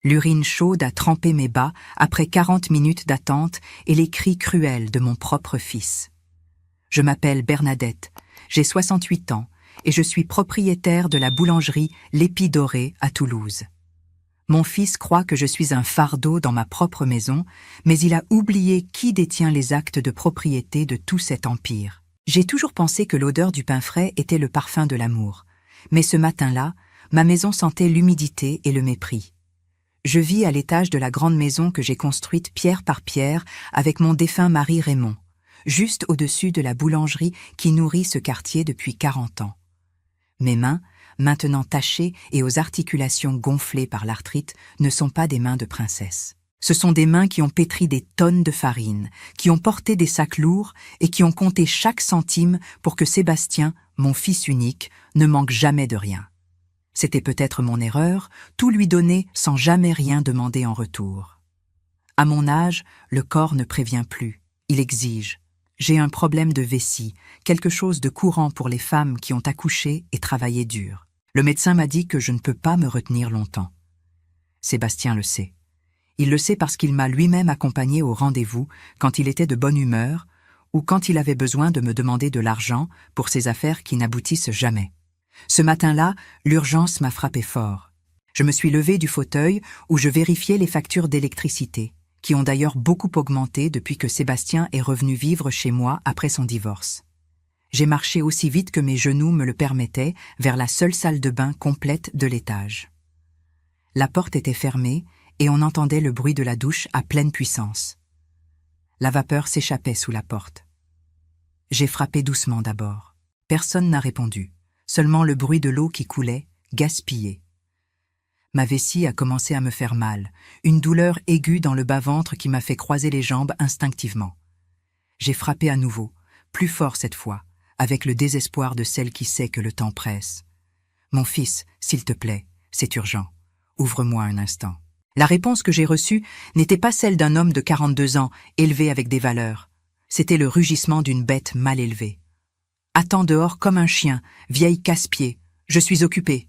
L'urine chaude a trempé mes bas après 40 minutes d'attente et les cris cruels de mon propre fils. Je m'appelle Bernadette, j'ai 68 ans et je suis propriétaire de la boulangerie L'Épi Doré à Toulouse. Mon fils croit que je suis un fardeau dans ma propre maison, mais il a oublié qui détient les actes de propriété de tout cet empire. J'ai toujours pensé que l'odeur du pain frais était le parfum de l'amour, mais ce matin-là, ma maison sentait l'humidité et le mépris. Je vis à l'étage de la grande maison que j'ai construite pierre par pierre avec mon défunt mari Raymond, juste au-dessus de la boulangerie qui nourrit ce quartier depuis 40 ans. Mes mains, maintenant tachées et aux articulations gonflées par l'arthrite, ne sont pas des mains de princesse. Ce sont des mains qui ont pétri des tonnes de farine, qui ont porté des sacs lourds et qui ont compté chaque centime pour que Sébastien, mon fils unique, ne manque jamais de rien. C'était peut-être mon erreur, tout lui donner sans jamais rien demander en retour. À mon âge, le corps ne prévient plus, il exige. J'ai un problème de vessie, quelque chose de courant pour les femmes qui ont accouché et travaillé dur. Le médecin m'a dit que je ne peux pas me retenir longtemps. Sébastien le sait. Il le sait parce qu'il m'a lui-même accompagné au rendez-vous quand il était de bonne humeur ou quand il avait besoin de me demander de l'argent pour ses affaires qui n'aboutissent jamais. Ce matin-là, l'urgence m'a frappé fort. Je me suis levé du fauteuil où je vérifiais les factures d'électricité, qui ont d'ailleurs beaucoup augmenté depuis que Sébastien est revenu vivre chez moi après son divorce. J'ai marché aussi vite que mes genoux me le permettaient vers la seule salle de bain complète de l'étage. La porte était fermée et on entendait le bruit de la douche à pleine puissance. La vapeur s'échappait sous la porte. J'ai frappé doucement d'abord. Personne n'a répondu, seulement le bruit de l'eau qui coulait, gaspillée. Ma vessie a commencé à me faire mal, une douleur aiguë dans le bas-ventre qui m'a fait croiser les jambes instinctivement. J'ai frappé à nouveau, plus fort cette fois, avec le désespoir de celle qui sait que le temps presse. « Mon fils, s'il te plaît, c'est urgent. Ouvre-moi un instant. » La réponse que j'ai reçue n'était pas celle d'un homme de 42 ans, élevé avec des valeurs. C'était le rugissement d'une bête mal élevée. « Attends dehors comme un chien, vieille casse-pied, je suis occupé. »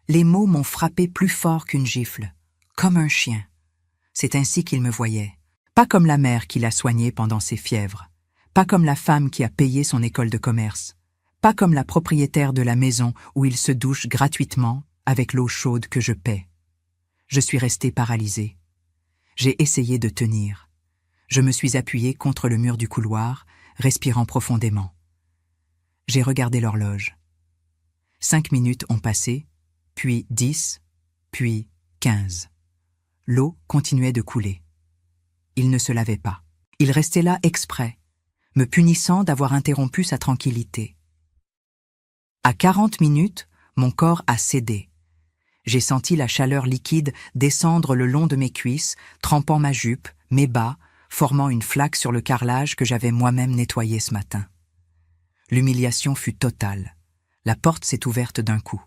Les mots m'ont frappé plus fort qu'une gifle. Comme un chien. C'est ainsi qu'il me voyait. Pas comme la mère qui l'a soigné pendant ses fièvres. Pas comme la femme qui a payé son école de commerce. Pas comme la propriétaire de la maison où il se douche gratuitement avec l'eau chaude que je paie. Je suis resté paralysé. J'ai essayé de tenir. Je me suis appuyé contre le mur du couloir, respirant profondément. J'ai regardé l'horloge. 5 minutes ont passé, puis 10, puis 15. L'eau continuait de couler. Il ne se lavait pas. Il restait là exprès, me punissant d'avoir interrompu sa tranquillité. À 40 minutes, mon corps a cédé. J'ai senti la chaleur liquide descendre le long de mes cuisses, trempant ma jupe, mes bas, formant une flaque sur le carrelage que j'avais moi-même nettoyé ce matin. L'humiliation fut totale. La porte s'est ouverte d'un coup.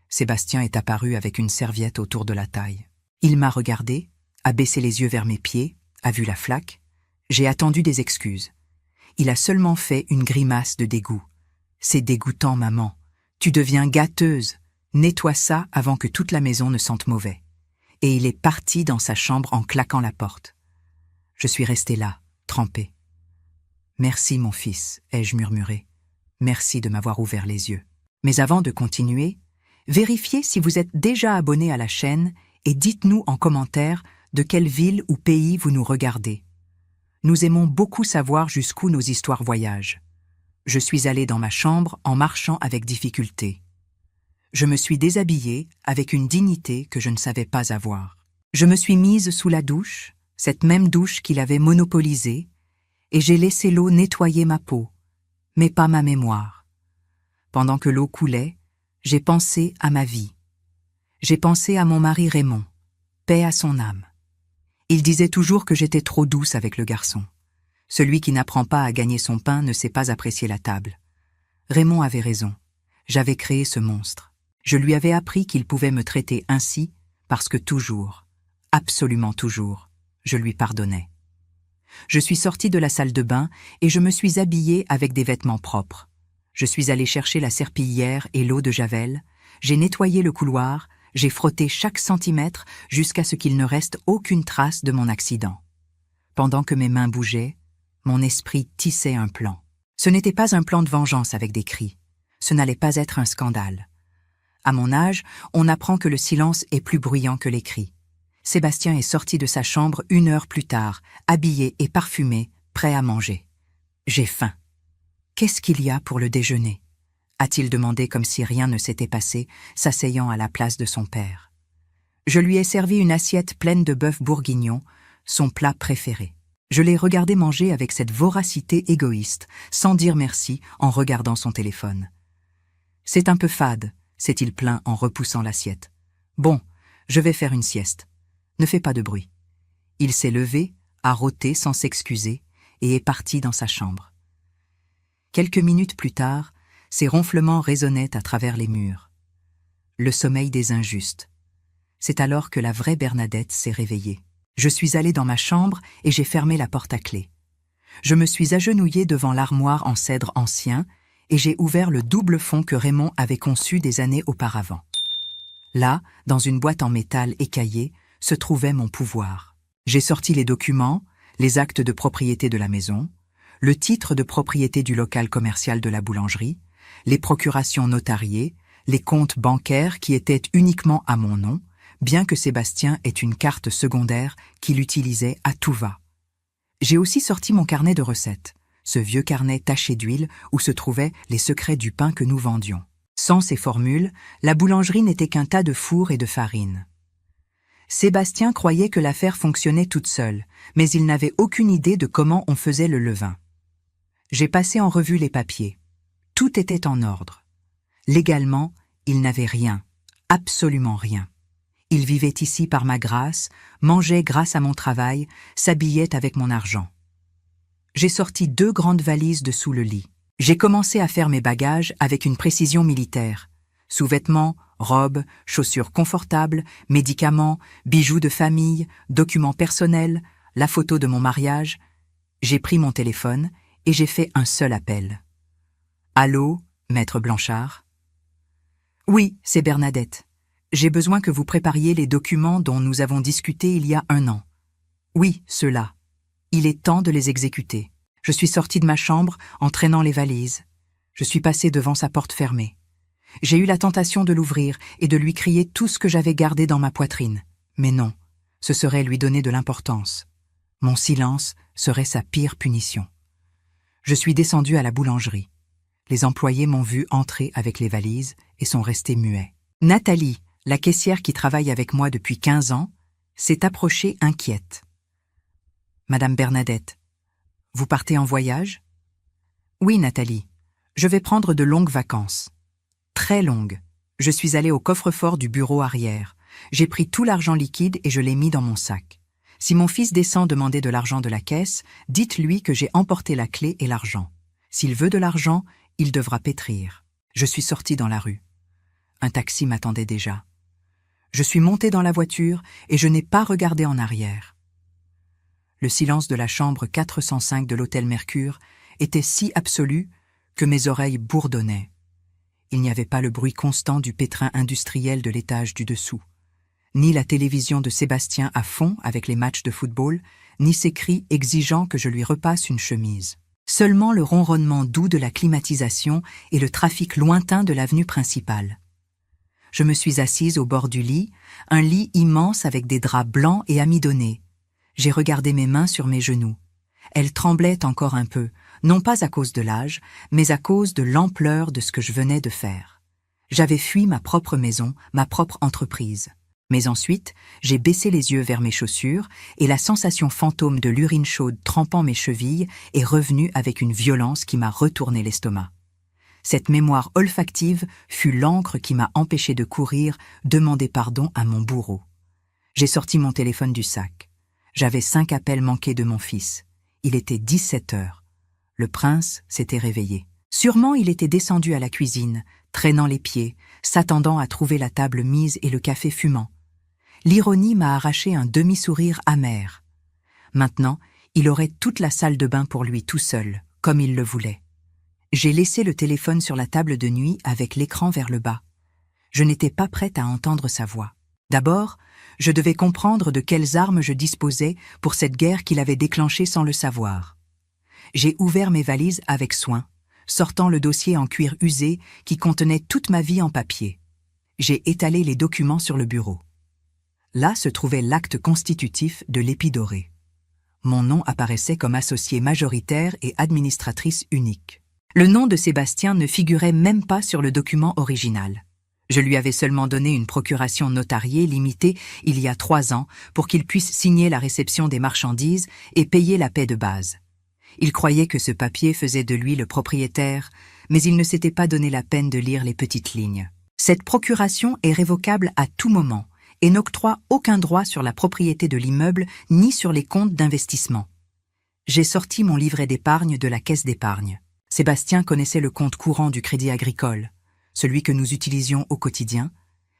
Sébastien est apparu avec une serviette autour de la taille. Il m'a regardé, a baissé les yeux vers mes pieds, a vu la flaque. J'ai attendu des excuses. Il a seulement fait une grimace de dégoût. « C'est dégoûtant, maman. Tu deviens gâteuse. Nettoie ça avant que toute la maison ne sente mauvais. » Et il est parti dans sa chambre en claquant la porte. Je suis resté là, trempé. « Merci, mon fils, ai-je murmuré. Merci de m'avoir ouvert les yeux. » Mais avant de continuer, vérifiez si vous êtes déjà abonné à la chaîne et dites-nous en commentaire de quelle ville ou pays vous nous regardez. Nous aimons beaucoup savoir jusqu'où nos histoires voyagent. Je suis allé dans ma chambre en marchant avec difficulté. Je me suis déshabillée avec une dignité que je ne savais pas avoir. Je me suis mise sous la douche, cette même douche qu'il avait monopolisée, et j'ai laissé l'eau nettoyer ma peau, mais pas ma mémoire. Pendant que l'eau coulait, j'ai pensé à ma vie. J'ai pensé à mon mari Raymond, paix à son âme. Il disait toujours que j'étais trop douce avec le garçon. Celui qui n'apprend pas à gagner son pain ne sait pas apprécier la table. Raymond avait raison. J'avais créé ce monstre. Je lui avais appris qu'il pouvait me traiter ainsi parce que toujours, absolument toujours, je lui pardonnais. Je suis sortie de la salle de bain et je me suis habillée avec des vêtements propres. Je suis allée chercher la serpillière et l'eau de javel, j'ai nettoyé le couloir, J'ai frotté chaque centimètre jusqu'à ce qu'il ne reste aucune trace de mon accident. Pendant que mes mains bougeaient, mon esprit tissait un plan. Ce n'était pas un plan de vengeance avec des cris. Ce n'allait pas être un scandale. À mon âge, on apprend que le silence est plus bruyant que les cris. Sébastien est sorti de sa chambre 1 heure plus tard, habillé et parfumé, prêt à manger. J'ai faim. Qu'est-ce qu'il y a pour le déjeuner ? A-t-il demandé comme si rien ne s'était passé, s'asseyant à la place de son père. Je lui ai servi une assiette pleine de bœuf bourguignon, son plat préféré. Je l'ai regardé manger avec cette voracité égoïste, sans dire merci, en regardant son téléphone. « C'est un peu fade », s'est-il plaint en repoussant l'assiette. « Bon, je vais faire une sieste. Ne fais pas de bruit. » Il s'est levé, a rôté sans s'excuser, et est parti dans sa chambre. Quelques minutes plus tard, ses ronflements résonnaient à travers les murs. Le sommeil des injustes. C'est alors que la vraie Bernadette s'est réveillée. Je suis allée dans ma chambre et j'ai fermé la porte à clé. Je me suis agenouillée devant l'armoire en cèdre ancien et j'ai ouvert le double fond que Raymond avait conçu des années auparavant. Là, dans une boîte en métal écaillée, se trouvait mon pouvoir. J'ai sorti les documents, les actes de propriété de la maison, le titre de propriété du local commercial de la boulangerie, les procurations notariées, les comptes bancaires qui étaient uniquement à mon nom, bien que Sébastien ait une carte secondaire qu'il utilisait à tout va. J'ai aussi sorti mon carnet de recettes, ce vieux carnet taché d'huile où se trouvaient les secrets du pain que nous vendions. Sans ces formules, la boulangerie n'était qu'un tas de fours et de farine. Sébastien croyait que l'affaire fonctionnait toute seule, mais il n'avait aucune idée de comment on faisait le levain. J'ai passé en revue les papiers. Tout était en ordre. Légalement, il n'avait rien, absolument rien. Il vivait ici par ma grâce, mangeait grâce à mon travail, s'habillait avec mon argent. J'ai sorti 2 grandes valises de sous le lit. J'ai commencé à faire mes bagages avec une précision militaire. Sous-vêtements, robes, chaussures confortables, médicaments, bijoux de famille, documents personnels, la photo de mon mariage. J'ai pris mon téléphone et j'ai fait un seul appel. « Allô, maître Blanchard ?»« Oui, c'est Bernadette. J'ai besoin que vous prépariez les documents dont nous avons discuté il y a 1 an. Oui, ceux-là. Il est temps de les exécuter. » Je suis sortie de ma chambre en traînant les valises. Je suis passée devant sa porte fermée. J'ai eu la tentation de l'ouvrir et de lui crier tout ce que j'avais gardé dans ma poitrine. Mais non, ce serait lui donner de l'importance. Mon silence serait sa pire punition. Je suis descendue à la boulangerie. Les employés m'ont vu entrer avec les valises et sont restés muets. Nathalie, la caissière qui travaille avec moi depuis 15 ans, s'est approchée inquiète. « Madame Bernadette, vous partez en voyage ?»« Oui, Nathalie. Je vais prendre de longues vacances. » « Très longues. Je suis allée au coffre-fort du bureau arrière. J'ai pris tout l'argent liquide et je l'ai mis dans mon sac. Si mon fils descend demander de l'argent de la caisse, dites-lui que j'ai emporté la clé et l'argent. S'il veut de l'argent, il devra pétrir. » Je suis sortie dans la rue. Un taxi m'attendait déjà. Je suis montée dans la voiture et je n'ai pas regardé en arrière. Le silence de la chambre 405 de l'hôtel Mercure était si absolu que mes oreilles bourdonnaient. Il n'y avait pas le bruit constant du pétrin industriel de l'étage du dessous, ni la télévision de Sébastien à fond avec les matchs de football, ni ses cris exigeant que je lui repasse une chemise. Seulement le ronronnement doux de la climatisation et le trafic lointain de l'avenue principale. Je me suis assise au bord du lit, un lit immense avec des draps blancs et amidonnés. J'ai regardé mes mains sur mes genoux. Elles tremblaient encore un peu, non pas à cause de l'âge, mais à cause de l'ampleur de ce que je venais de faire. J'avais fui ma propre maison, ma propre entreprise. Mais ensuite, j'ai baissé les yeux vers mes chaussures et la sensation fantôme de l'urine chaude trempant mes chevilles est revenue avec une violence qui m'a retourné l'estomac. Cette mémoire olfactive fut l'encre qui m'a empêché de courir, demander pardon à mon bourreau. J'ai sorti mon téléphone du sac. J'avais 5 appels manqués de mon fils. Il était 17 heures. Le prince s'était réveillé. Sûrement il était descendu à la cuisine, traînant les pieds, s'attendant à trouver la table mise et le café fumant. L'ironie m'a arraché un demi-sourire amer. Maintenant, il aurait toute la salle de bain pour lui tout seul, comme il le voulait. J'ai laissé le téléphone sur la table de nuit avec l'écran vers le bas. Je n'étais pas prête à entendre sa voix. D'abord, je devais comprendre de quelles armes je disposais pour cette guerre qu'il avait déclenchée sans le savoir. J'ai ouvert mes valises avec soin, sortant le dossier en cuir usé qui contenait toute ma vie en papier. J'ai étalé les documents sur le bureau. Là se trouvait l'acte constitutif de l'Épidorée. Mon nom apparaissait comme associé majoritaire et administratrice unique. Le nom de Sébastien ne figurait même pas sur le document original. Je lui avais seulement donné une procuration notariée limitée il y a 3 ans pour qu'il puisse signer la réception des marchandises et payer la paie de base. Il croyait que ce papier faisait de lui le propriétaire, mais il ne s'était pas donné la peine de lire les petites lignes. Cette procuration est révocable à tout moment et n'octroie aucun droit sur la propriété de l'immeuble ni sur les comptes d'investissement. J'ai sorti mon livret d'épargne de la caisse d'épargne. Sébastien connaissait le compte courant du Crédit Agricole, celui que nous utilisions au quotidien,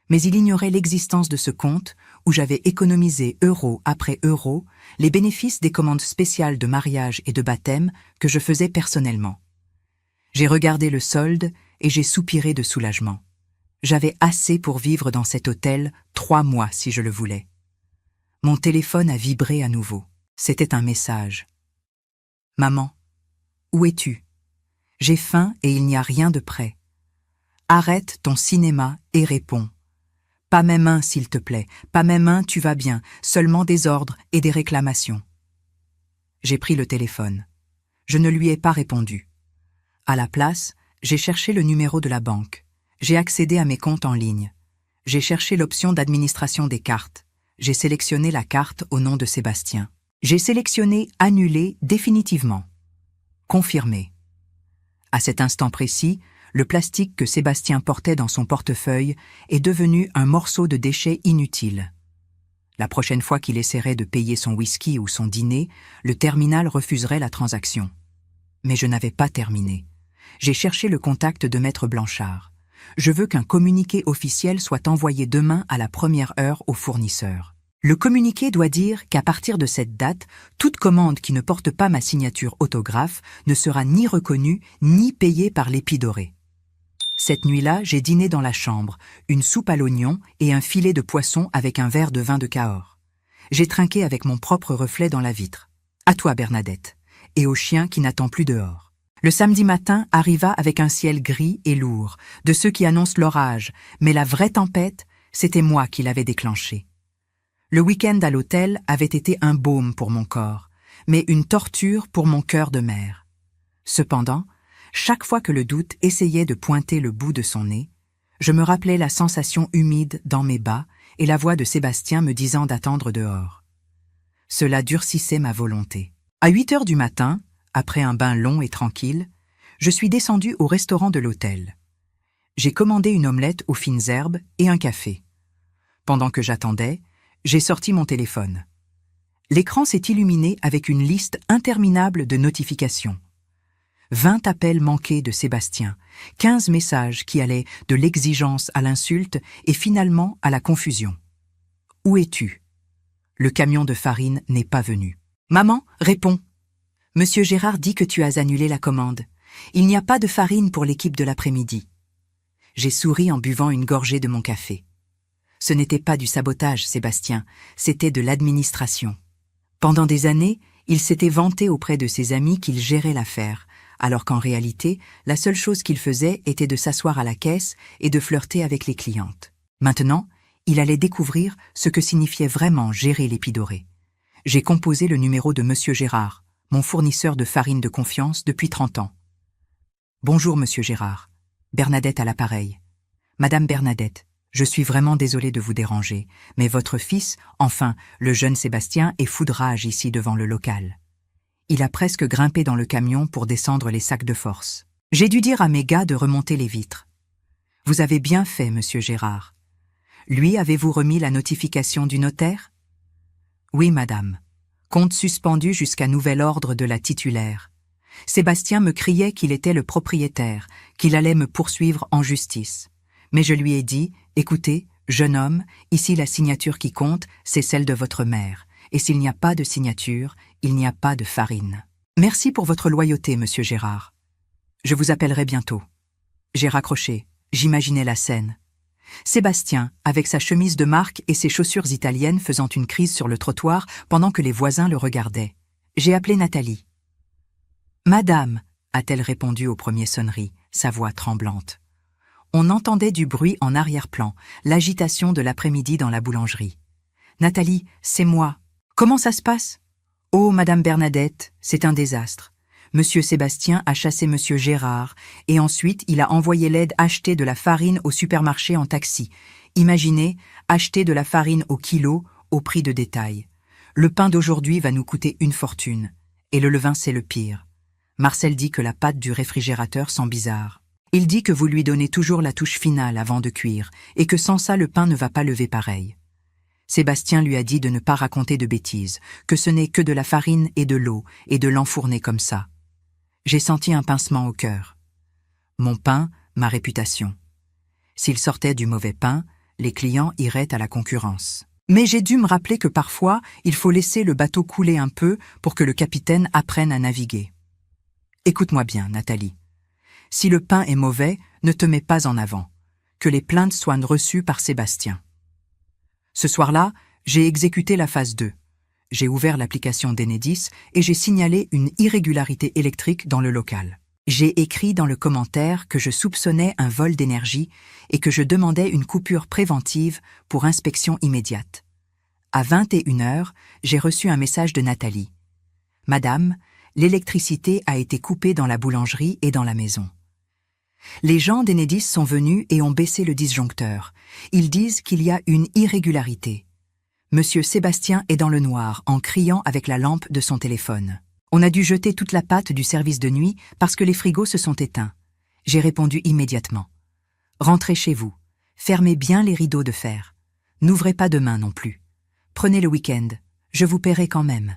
mais il ignorait l'existence de ce compte où j'avais économisé euro après euro les bénéfices des commandes spéciales de mariage et de baptême que je faisais personnellement. J'ai regardé le solde et j'ai soupiré de soulagement. J'avais assez pour vivre dans cet hôtel 3 mois si je le voulais. Mon téléphone a vibré à nouveau. C'était un message. « Maman, où es-tu? J'ai faim et il n'y a rien de prêt. Arrête ton cinéma et réponds. Pas mes mains, s'il te plaît, pas mes mains, tu vas bien, seulement des ordres et des réclamations. » J'ai pris le téléphone. Je ne lui ai pas répondu. À la place, j'ai cherché le numéro de la banque. J'ai accédé à mes comptes en ligne. J'ai cherché l'option d'administration des cartes. J'ai sélectionné la carte au nom de Sébastien. J'ai sélectionné « Annuler définitivement ». Confirmer. À cet instant précis, le plastique que Sébastien portait dans son portefeuille est devenu un morceau de déchet inutile. La prochaine fois qu'il essaierait de payer son whisky ou son dîner, le terminal refuserait la transaction. Mais je n'avais pas terminé. J'ai cherché le contact de Maître Blanchard. Je veux qu'un communiqué officiel soit envoyé demain à la première heure au fournisseur. Le communiqué doit dire qu'à partir de cette date, toute commande qui ne porte pas ma signature autographe ne sera ni reconnue ni payée par l'Épidorée. Cette nuit-là, j'ai dîné dans la chambre, une soupe à l'oignon et un filet de poisson avec un verre de vin de Cahors. J'ai trinqué avec mon propre reflet dans la vitre. À toi, Bernadette, et au chien qui n'attend plus dehors. Le samedi matin arriva avec un ciel gris et lourd, de ceux qui annoncent l'orage, mais la vraie tempête, c'était moi qui l'avais déclenchée. Le week-end à l'hôtel avait été un baume pour mon corps, mais une torture pour mon cœur de mère. Cependant, chaque fois que le doute essayait de pointer le bout de son nez, je me rappelais la sensation humide dans mes bas et la voix de Sébastien me disant d'attendre dehors. Cela durcissait ma volonté. À 8 heures du matin, après un bain long et tranquille, je suis descendue au restaurant de l'hôtel. J'ai commandé une omelette aux fines herbes et un café. Pendant que j'attendais, j'ai sorti mon téléphone. L'écran s'est illuminé avec une liste interminable de notifications. 20 appels manqués de Sébastien, 15 messages qui allaient de l'exigence à l'insulte et finalement à la confusion. « Où es-tu ? Le camion de farine n'est pas venu. »« Maman, réponds. Monsieur Gérard dit que tu as annulé la commande. Il n'y a pas de farine pour l'équipe de l'après-midi. » J'ai souri en buvant une gorgée de mon café. Ce n'était pas du sabotage, Sébastien, c'était de l'administration. Pendant des années, il s'était vanté auprès de ses amis qu'il gérait l'affaire, alors qu'en réalité, la seule chose qu'il faisait était de s'asseoir à la caisse et de flirter avec les clientes. Maintenant, il allait découvrir ce que signifiait vraiment gérer l'Épidorée. J'ai composé le numéro de Monsieur Gérard, mon fournisseur de farine de confiance depuis 30 ans. « Bonjour, Monsieur Gérard. Bernadette à l'appareil. Madame Bernadette, je suis vraiment désolée de vous déranger, mais votre fils, enfin, le jeune Sébastien, est fou de rage ici devant le local. Il a presque grimpé dans le camion pour descendre les sacs de force. J'ai dû dire à mes gars de remonter les vitres. Vous avez bien fait, Monsieur Gérard. Lui, avez-vous remis la notification du notaire? Oui, madame. Compte suspendu jusqu'à nouvel ordre de la titulaire. Sébastien me criait qu'il était le propriétaire, qu'il allait me poursuivre en justice. Mais je lui ai dit, écoutez, jeune homme, ici la signature qui compte, c'est celle de votre mère. Et s'il n'y a pas de signature, il n'y a pas de farine. Merci pour votre loyauté, Monsieur Gérard. Je vous appellerai bientôt. J'ai raccroché, j'imaginais la scène. Sébastien, avec sa chemise de marque et ses chaussures italiennes faisant une crise sur le trottoir pendant que les voisins le regardaient. J'ai appelé Nathalie. « Madame » a-t-elle répondu aux premières sonneries, sa voix tremblante. On entendait du bruit en arrière-plan, l'agitation de l'après-midi dans la boulangerie. « Nathalie, c'est moi. Comment ça se passe ?»« Oh, Madame Bernadette, c'est un désastre. Monsieur Sébastien a chassé Monsieur Gérard, et ensuite il a envoyé l'aide acheter de la farine au supermarché en taxi. Imaginez, acheter de la farine au kilo, au prix de détail. Le pain d'aujourd'hui va nous coûter une fortune. Et le levain, c'est le pire. Marcel dit que la pâte du réfrigérateur sent bizarre. Il dit que vous lui donnez toujours la touche finale avant de cuire, et que sans ça le pain ne va pas lever pareil. Sébastien lui a dit de ne pas raconter de bêtises, que ce n'est que de la farine et de l'eau, et de l'enfourner comme ça. J'ai senti un pincement au cœur. Mon pain, ma réputation. S'il sortait du mauvais pain, les clients iraient à la concurrence. Mais j'ai dû me rappeler que parfois, il faut laisser le bateau couler un peu pour que le capitaine apprenne à naviguer. Écoute-moi bien, Nathalie. Si le pain est mauvais, ne te mets pas en avant. Que les plaintes soient reçues par Sébastien. Ce soir-là, j'ai exécuté la phase 2. J'ai ouvert l'application d'Enedis et j'ai signalé une irrégularité électrique dans le local. J'ai écrit dans le commentaire que je soupçonnais un vol d'énergie et que je demandais une coupure préventive pour inspection immédiate. À 21h, j'ai reçu un message de Nathalie. « Madame, l'électricité a été coupée dans la boulangerie et dans la maison. » Les gens d'Enedis sont venus et ont baissé le disjoncteur. Ils disent qu'il y a une irrégularité. Monsieur Sébastien est dans le noir en criant avec la lampe de son téléphone. On a dû jeter toute la pâte du service de nuit parce que les frigos se sont éteints. J'ai répondu immédiatement. Rentrez chez vous. Fermez bien les rideaux de fer. N'ouvrez pas demain non plus. Prenez le week-end. Je vous paierai quand même.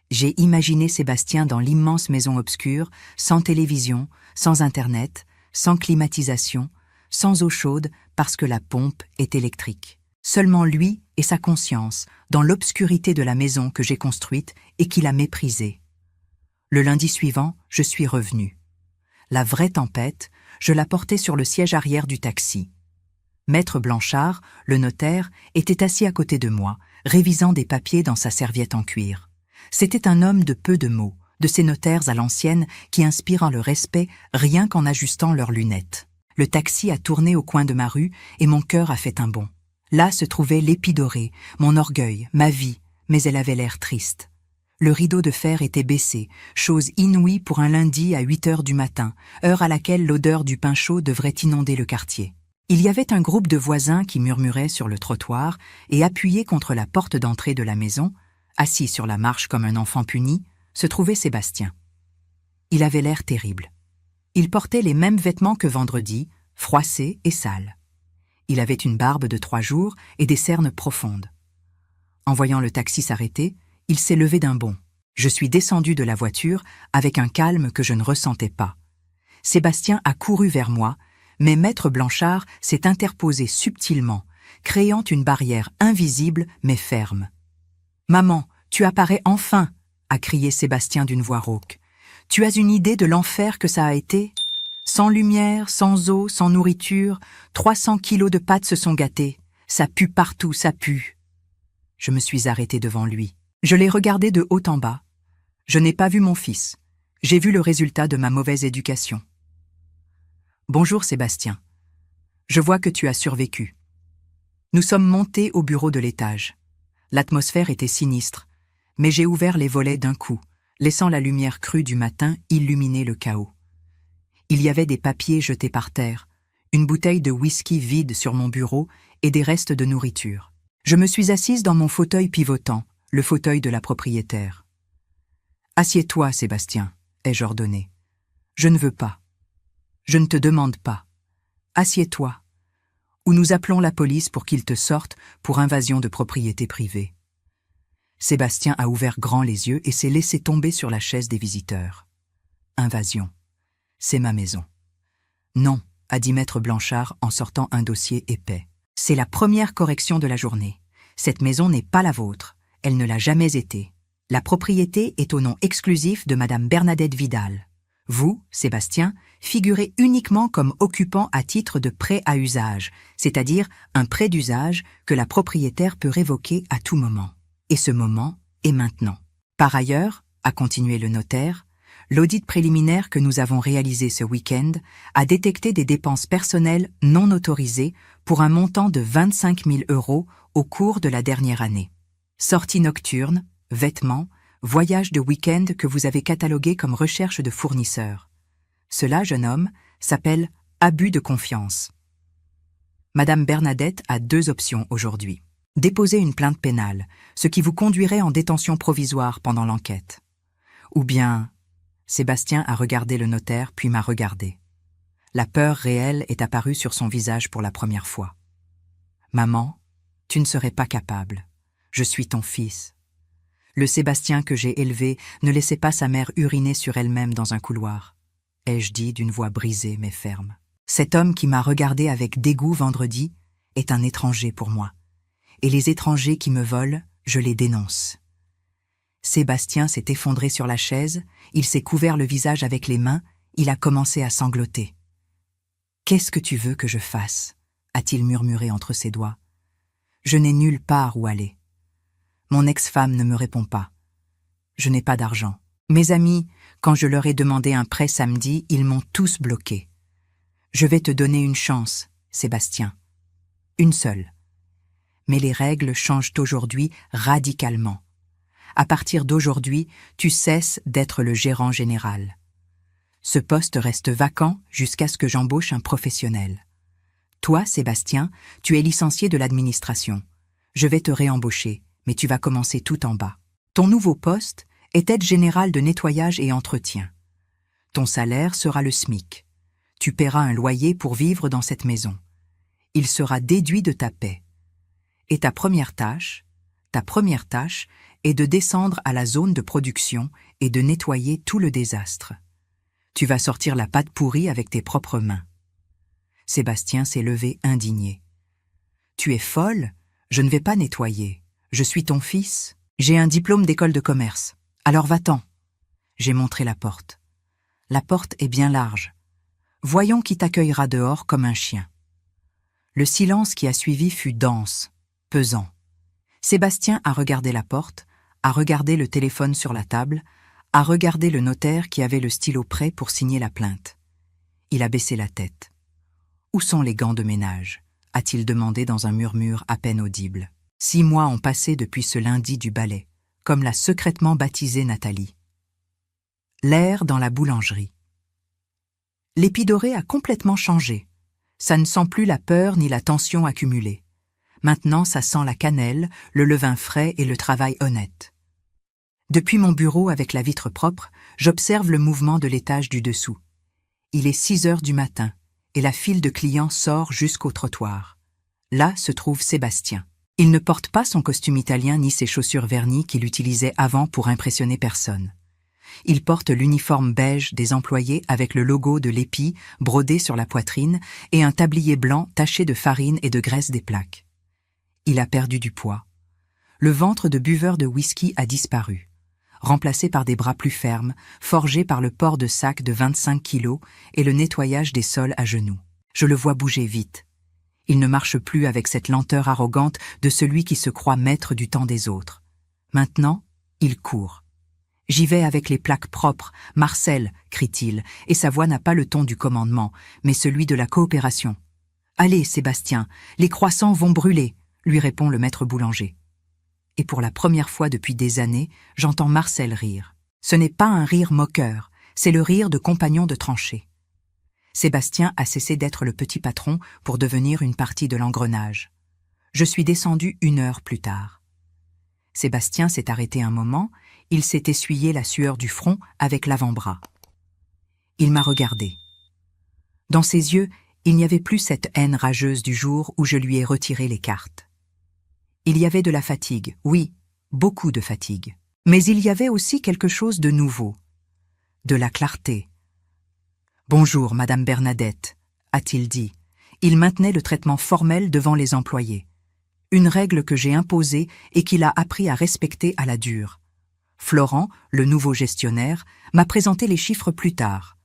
J'ai imaginé Sébastien dans l'immense maison obscure, sans télévision, sans Internet, sans climatisation, sans eau chaude parce que la pompe est électrique. Seulement lui et sa conscience, dans l'obscurité de la maison que j'ai construite et qu'il a méprisée. Le lundi suivant, je suis revenu. La vraie tempête, je la portais sur le siège arrière du taxi. Maître Blanchard, le notaire, était assis à côté de moi, révisant des papiers dans sa serviette en cuir. C'était un homme de peu de mots, de ces notaires à l'ancienne qui inspirent le respect rien qu'en ajustant leurs lunettes. Le taxi a tourné au coin de ma rue et mon cœur a fait un bond. Là se trouvait l'Épidorée, mon orgueil, ma vie, mais elle avait l'air triste. Le rideau de fer était baissé, chose inouïe pour un lundi à 8h du matin, heure à laquelle l'odeur du pain chaud devrait inonder le quartier. Il y avait un groupe de voisins qui murmuraient sur le trottoir et appuyé contre la porte d'entrée de la maison, assis sur la marche comme un enfant puni, se trouvait Sébastien. Il avait l'air terrible. Il portait les mêmes vêtements que vendredi, froissés et sales. Il avait une barbe de 3 jours et des cernes profondes. En voyant le taxi s'arrêter, il s'est levé d'un bond. Je suis descendu de la voiture avec un calme que je ne ressentais pas. Sébastien a couru vers moi, mais Maître Blanchard s'est interposé subtilement, créant une barrière invisible mais ferme. « Maman, tu apparais enfin !» a crié Sébastien d'une voix rauque. « Tu as une idée de l'enfer que ça a été ? Sans lumière, sans eau, sans nourriture, 300 kilos de pâtes se sont gâtés. Ça pue partout, ça pue. » Je me suis arrêté devant lui. Je l'ai regardé de haut en bas. Je n'ai pas vu mon fils. J'ai vu le résultat de ma mauvaise éducation. « Bonjour Sébastien. Je vois que tu as survécu. » Nous sommes montés au bureau de l'étage. L'atmosphère était sinistre, mais j'ai ouvert les volets d'un coup, laissant la lumière crue du matin illuminer le chaos. Il y avait des papiers jetés par terre, une bouteille de whisky vide sur mon bureau et des restes de nourriture. Je me suis assise dans mon fauteuil pivotant, le fauteuil de la propriétaire. « Assieds-toi, Sébastien, ai-je ordonné. Je ne veux pas. Je ne te demande pas. Assieds-toi. Ou nous appelons la police pour qu'ils te sortent pour invasion de propriété privée. » Sébastien a ouvert grand les yeux et s'est laissé tomber sur la chaise des visiteurs. « Invasion. C'est ma maison. »« Non, » a dit Maître Blanchard en sortant un dossier épais. « C'est la première correction de la journée. Cette maison n'est pas la vôtre. Elle ne l'a jamais été. La propriété est au nom exclusif de Madame Bernadette Vidal. Vous, Sébastien, figurait uniquement comme occupant à titre de prêt à usage, c'est-à-dire un prêt d'usage que la propriétaire peut révoquer à tout moment. Et ce moment est maintenant. Par ailleurs, a continué le notaire, l'audit préliminaire que nous avons réalisé ce week-end a détecté des dépenses personnelles non autorisées pour un montant de 25 000 € au cours de la dernière année. Sorties nocturnes, vêtements, voyages de week-end que vous avez catalogués comme recherche de fournisseurs. Cela, jeune homme, s'appelle abus de confiance. Madame Bernadette a 2 options aujourd'hui. Déposer une plainte pénale, ce qui vous conduirait en détention provisoire pendant l'enquête. Ou bien, Sébastien a regardé le notaire puis m'a regardé. La peur réelle est apparue sur son visage pour la première fois. Maman, tu ne serais pas capable. Je suis ton fils. Le Sébastien que j'ai élevé ne laissait pas sa mère uriner sur elle-même dans un couloir, ai-je dit d'une voix brisée mais ferme. Cet homme qui m'a regardé avec dégoût vendredi est un étranger pour moi. Et les étrangers qui me volent, je les dénonce. Sébastien s'est effondré sur la chaise, il s'est couvert le visage avec les mains, il a commencé à sangloter. « Qu'est-ce que tu veux que je fasse » a-t-il murmuré entre ses doigts. « Je n'ai nulle part où aller. Mon ex-femme ne me répond pas. Je n'ai pas d'argent. Mes amis, quand je leur ai demandé un prêt samedi, ils m'ont tous bloqué. Je vais te donner une chance, Sébastien. Une seule. Mais les règles changent aujourd'hui radicalement. À partir d'aujourd'hui, tu cesses d'être le gérant général. Ce poste reste vacant jusqu'à ce que j'embauche un professionnel. Toi, Sébastien, tu es licencié de l'administration. Je vais te réembaucher, mais tu vas commencer tout en bas. Ton nouveau poste est aide générale de nettoyage et entretien. Ton salaire sera le SMIC. Tu paieras un loyer pour vivre dans cette maison. Il sera déduit de ta paie. Et ta première tâche est de descendre à la zone de production et de nettoyer tout le désastre. Tu vas sortir la pâte pourrie avec tes propres mains. Sébastien s'est levé indigné. Tu es folle? Je ne vais pas nettoyer. Je suis ton fils. J'ai un diplôme d'école de commerce. Alors va-t'en. J'ai montré la porte. La porte est bien large. Voyons qui t'accueillera dehors comme un chien. Le silence qui a suivi fut dense, pesant. Sébastien a regardé la porte, a regardé le téléphone sur la table, a regardé le notaire qui avait le stylo prêt pour signer la plainte. Il a baissé la tête. « Où sont les gants de ménage ?» a-t-il demandé dans un murmure à peine audible. 6 mois ont passé depuis ce lundi du balai, comme l'a secrètement baptisé Nathalie. L'air dans la boulangerie. L'épidorée a complètement changé. Ça ne sent plus la peur ni la tension accumulée. Maintenant, ça sent la cannelle, le levain frais et le travail honnête. Depuis mon bureau avec la vitre propre, j'observe le mouvement de l'étage du dessous. Il est 6 heures du matin et la file de clients sort jusqu'au trottoir. Là se trouve Sébastien. Il ne porte pas son costume italien ni ses chaussures vernies qu'il utilisait avant pour impressionner personne. Il porte l'uniforme beige des employés avec le logo de l'épi brodé sur la poitrine et un tablier blanc taché de farine et de graisse des plaques. Il a perdu du poids. Le ventre de buveur de whisky a disparu, remplacé par des bras plus fermes, forgés par le port de sacs de 25 kilos et le nettoyage des sols à genoux. Je le vois bouger vite. Il ne marche plus avec cette lenteur arrogante de celui qui se croit maître du temps des autres. Maintenant, il court. J'y vais avec les plaques propres. « Marcel !» crie-t-il, et sa voix n'a pas le ton du commandement, mais celui de la coopération. « Allez, Sébastien, les croissants vont brûler !» lui répond le maître boulanger. Et pour la première fois depuis des années, j'entends Marcel rire. Ce n'est pas un rire moqueur, c'est le rire de compagnon de tranchée. Sébastien a cessé d'être le petit patron pour devenir une partie de l'engrenage. Je suis descendu 1 heure plus tard. Sébastien s'est arrêté un moment, il s'est essuyé la sueur du front avec l'avant-bras. Il m'a regardé. Dans ses yeux, il n'y avait plus cette haine rageuse du jour où je lui ai retiré les cartes. Il y avait de la fatigue, oui, beaucoup de fatigue. Mais il y avait aussi quelque chose de nouveau, de la clarté. « Bonjour, Madame Bernadette », a-t-il dit. Il maintenait le traitement formel devant les employés. Une règle que j'ai imposée et qu'il a appris à respecter à la dure. Florent, le nouveau gestionnaire, m'a présenté les chiffres plus tard.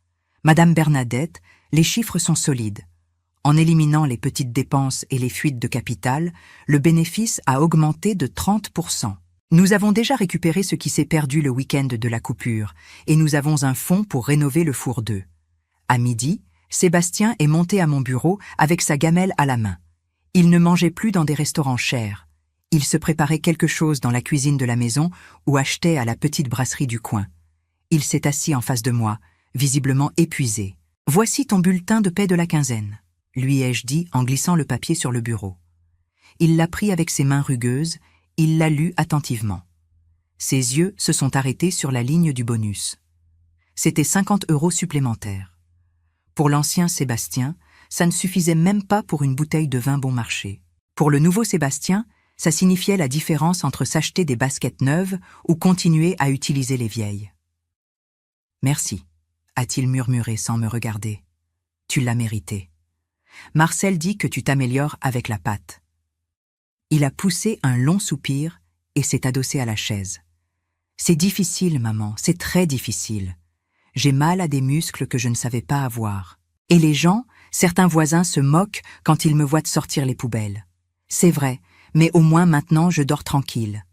Madame Bernadette, les chiffres sont solides. En éliminant les petites dépenses et les fuites de capital, le bénéfice a augmenté de 30%. Nous avons déjà récupéré ce qui s'est perdu le week-end de la coupure, et nous avons un fonds pour rénover le four 2. À midi, Sébastien est monté à mon bureau avec sa gamelle à la main. Il ne mangeait plus dans des restaurants chers. Il se préparait quelque chose dans la cuisine de la maison ou achetait à la petite brasserie du coin. Il s'est assis en face de moi, visiblement épuisé. « Voici ton bulletin de paie de la quinzaine », lui ai-je dit en glissant le papier sur le bureau. Il l'a pris avec ses mains rugueuses, il l'a lu attentivement. Ses yeux se sont arrêtés sur la ligne du bonus. C'était 50 € supplémentaires. Pour l'ancien Sébastien, ça ne suffisait même pas pour une bouteille de vin bon marché. Pour le nouveau Sébastien, ça signifiait la différence entre s'acheter des baskets neuves ou continuer à utiliser les vieilles. « Merci », a-t-il murmuré sans me regarder. « Tu l'as mérité. Marcel dit que tu t'améliores avec la pâte. » Il a poussé un long soupir et s'est adossé à la chaise. « C'est difficile, maman, c'est très difficile. J'ai mal à des muscles que je ne savais pas avoir. Et les gens, certains voisins se moquent quand ils me voient sortir les poubelles. C'est vrai, mais au moins maintenant je dors tranquille.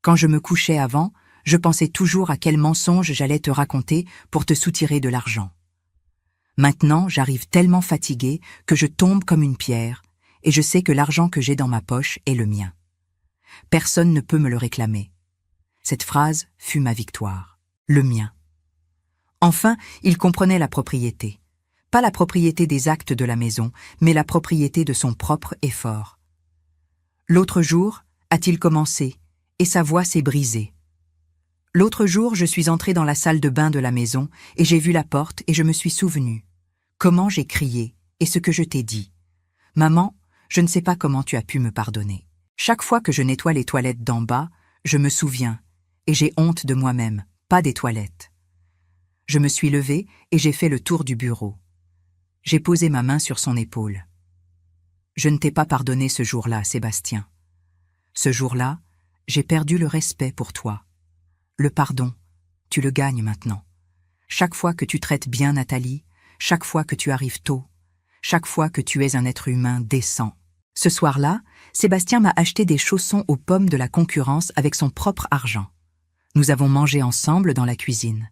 Quand je me couchais avant, je pensais toujours à quel mensonge j'allais te raconter pour te soutirer de l'argent. Maintenant, j'arrive tellement fatiguée que je tombe comme une pierre, et je sais que l'argent que j'ai dans ma poche est le mien. Personne ne peut me le réclamer. Cette phrase fut ma victoire. Le mien. Enfin, il comprenait la propriété. Pas la propriété des actes de la maison, mais la propriété de son propre effort. L'autre jour, a-t-il commencé, et sa voix s'est brisée. L'autre jour, je suis entrée dans la salle de bain de la maison, et j'ai vu la porte, et je me suis souvenue. Comment j'ai crié, et ce que je t'ai dit. Maman, je ne sais pas comment tu as pu me pardonner. Chaque fois que je nettoie les toilettes d'en bas, je me souviens, et j'ai honte de moi-même, pas des toilettes. Je me suis levée, et j'ai fait le tour du bureau. J'ai posé ma main sur son épaule. Je ne t'ai pas pardonné ce jour-là, Sébastien. Ce jour-là, j'ai perdu le respect pour toi. Le pardon, tu le gagnes maintenant. Chaque fois que tu traites bien Nathalie, chaque fois que tu arrives tôt, chaque fois que tu es un être humain décent. Ce soir-là, Sébastien m'a acheté des chaussons aux pommes de la concurrence avec son propre argent. Nous avons mangé ensemble dans la cuisine.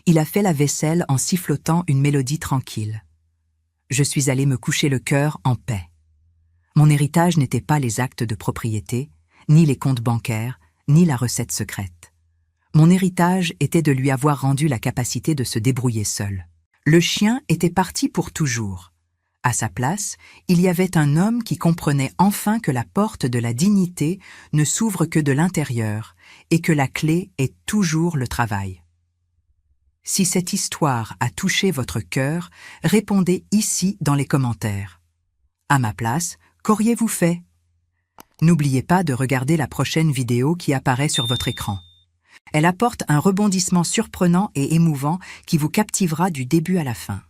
Il a fait la vaisselle en sifflotant une mélodie tranquille. Je suis allée me coucher le cœur en paix. Mon héritage n'était pas les actes de propriété, ni les comptes bancaires, ni la recette secrète. Mon héritage était de lui avoir rendu la capacité de se débrouiller seul. Le chien était parti pour toujours. À sa place, il y avait un homme qui comprenait enfin que la porte de la dignité ne s'ouvre que de l'intérieur et que la clé est toujours le travail. Si cette histoire a touché votre cœur, répondez ici dans les commentaires. À ma place, qu'auriez-vous fait? N'oubliez pas de regarder la prochaine vidéo qui apparaît sur votre écran. Elle apporte un rebondissement surprenant et émouvant qui vous captivera du début à la fin.